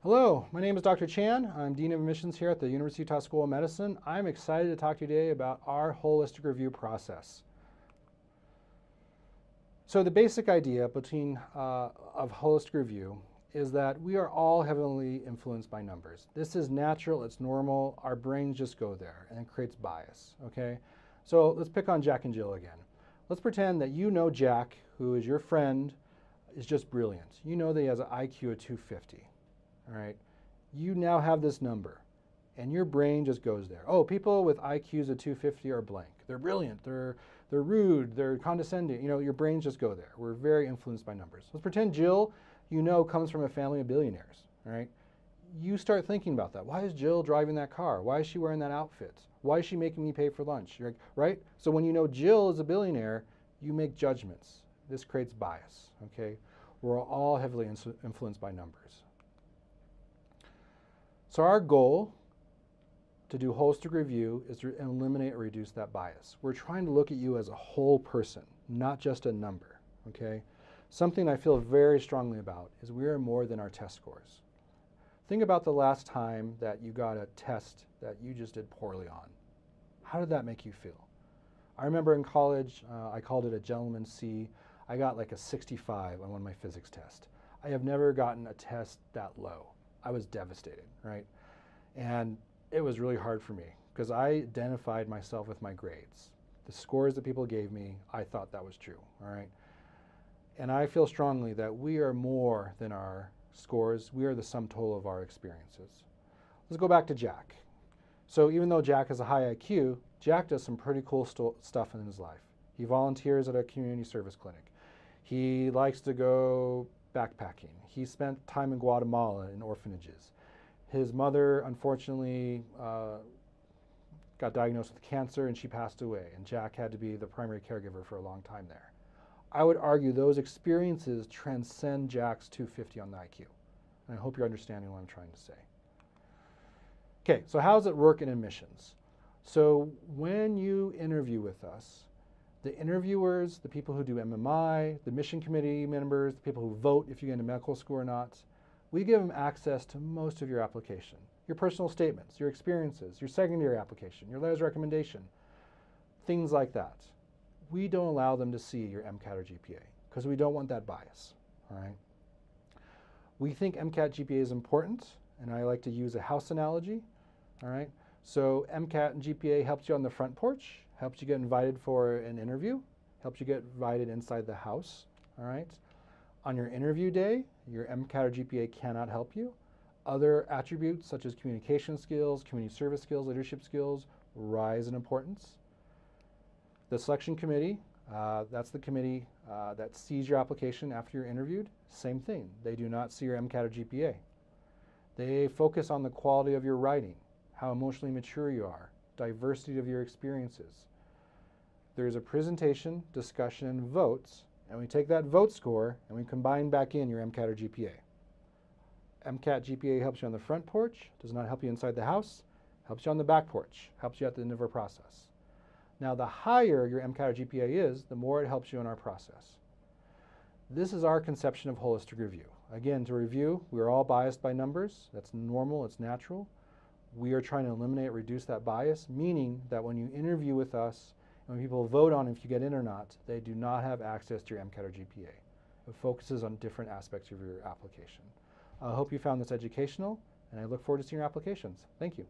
Hello, my name is Dr. Chan. I'm Dean of Admissions here at the University of Utah School of Medicine. I'm excited to talk to you today about our holistic review process. So the basic idea of holistic review is that we are all heavily influenced by numbers. This is natural, it's normal, our brains just go there and it creates bias, okay? So let's pick on Jack and Jill again. Let's pretend that you know Jack, who is your friend, is just brilliant. You know that he has an IQ of 250. All right, you now have this number and your brain just goes there. Oh, people with IQs of 250 are blank. They're brilliant, they're rude, they're condescending. You know, your brains just go there. We're very influenced by numbers. Let's pretend Jill, you know, comes from a family of billionaires, all right? You start thinking about that. Why is Jill driving that car? Why is she wearing that outfit? Why is she making me pay for lunch? You're like, right? So when you know Jill is a billionaire, you make judgments. This creates bias, okay? We're all heavily influenced by numbers. So our goal to do holistic review is to eliminate or reduce that bias. We're trying to look at you as a whole person, not just a number, okay? Something I feel very strongly about is we are more than our test scores. Think about the last time that you got a test that you just did poorly on. How did that make you feel? I remember in college, I called it a gentleman's C. I got like a 65 on one of my physics tests. I have never gotten a test that low. I was devastated, right? And it was really hard for me because I identified myself with my grades. The scores that people gave me, I thought that was true, all right? And I feel strongly that we are more than our scores. We are the sum total of our experiences. Let's go back to Jack. So even though Jack has a high IQ, Jack does some pretty cool stuff in his life. He volunteers at a community service clinic. He likes to go backpacking. He spent time in Guatemala in orphanages. His mother, unfortunately, got diagnosed with cancer and she passed away, and Jack had to be the primary caregiver for a long time there. I would argue those experiences transcend Jack's 250 on the IQ. And I hope you're understanding what I'm trying to say. Okay, so how does it work in admissions? So when you interview with us, the interviewers, the people who do MMI, the mission committee members, the people who vote if you get into medical school or not, we give them access to most of your application. Your personal statements, your experiences, your secondary application, your letters of recommendation, things like that. We don't allow them to see your MCAT or GPA because we don't want that bias, all right? We think MCAT GPA is important, and I like to use a house analogy, all right? So MCAT and GPA helps you on the front porch, helps you get invited for an interview, helps you get invited inside the house, all right? On your interview day, your MCAT or GPA cannot help you. Other attributes such as communication skills, community service skills, leadership skills rise in importance. The selection committee, that's the committee that sees your application after you're interviewed. Same thing, they do not see your MCAT or GPA. They focus on the quality of your writing, how emotionally mature you are, diversity of your experiences. There's a presentation, discussion, and votes, and we take that vote score and we combine back in your MCAT or GPA. MCAT GPA helps you on the front porch, does not help you inside the house, helps you on the back porch, helps you at the end of our process. Now the higher your MCAT or GPA is, the more it helps you in our process. This is our conception of holistic review. Again, to review, we're all biased by numbers. That's normal, it's natural. We are trying to eliminate, reduce that bias, meaning that when you interview with us, and when people vote on if you get in or not, they do not have access to your MCAT or GPA. It focuses on different aspects of your application. I hope you found this educational, and I look forward to seeing your applications. Thank you.